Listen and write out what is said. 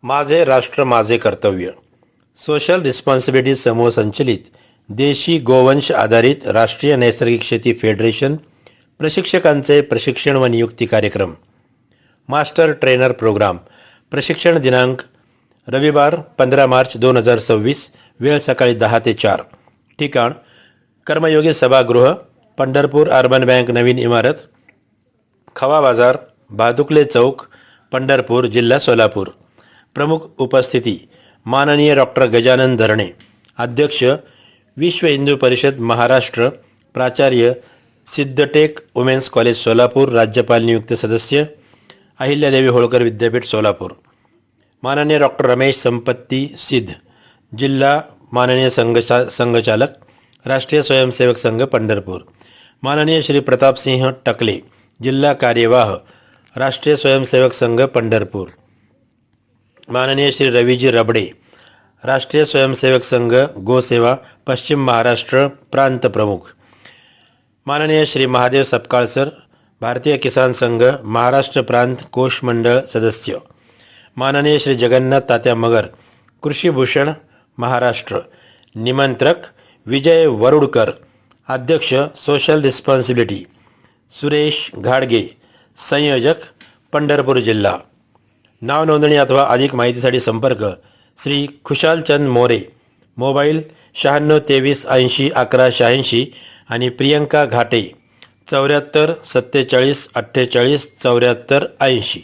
माझे राष्ट्र माझे कर्तव्य सोशल रिस्पॉन्सिबिलिटी समूह संचलित देशी गोवंश आधारित राष्ट्रीय नैसर्गिक शेती फेडरेशन प्रशिक्षकांचे प्रशिक्षण व नियुक्ती कार्यक्रम मास्टर ट्रेनर प्रोग्राम प्रशिक्षण दिनांक रविवार 15 मार्च 2026 वेळ सकाळी 10 ते 4 ठिकाण कर्मयोगी सभागृह पंढरपूर अर्बन बँक नवीन इमारत खवा बाजार बहादुकले चौक पंढरपूर जिल्हा सोलापूर। प्रमुख उपस्थिती माननीय डॉक्टर गजानन धरणे अध्यक्ष विश्व हिंदू परिषद महाराष्ट्र प्राचार्य सिद्धटेक वुमेन्स कॉलेज सोलापूर राज्यपाल नियुक्त सदस्य अहिल्यादेवी होळकर विद्यापीठ सोलापूर। माननीय डॉक्टर रमेश संपत्ती सिद्ध जिल्हा माननीय संघचालक राष्ट्रीय स्वयंसेवक संघ पंढरपूर। माननीय श्री प्रतापसिंह टकले जिल्हा कार्यवाह राष्ट्रीय स्वयंसेवक संघ पंढरपूर। माननीय श्री रवीजी रबडे राष्ट्रीय स्वयंसेवक संघ गोसेवा पश्चिम महाराष्ट्र प्रांत प्रमुख। माननीय श्री महादेव सपकाळ सर भारतीय किसान संघ महाराष्ट्र प्रांत कोष मंडळ सदस्य। माननीय श्री जगन्नाथ तात्या मगर कृषी भूषण महाराष्ट्र। निमंत्रक विजय वरुडकर अध्यक्ष सोशल रिस्पॉन्सिबिलिटी सुरेश घाडगे संयोजक पंढरपूर जिल्हा। नाव नोंदणी अथवा अधिक माहितीसाठी संपर्क श्री खुशालचंद मोरे मोबाईल 96 23 80 11 86 आणि प्रियंका घाटे 74 47 48 74 80।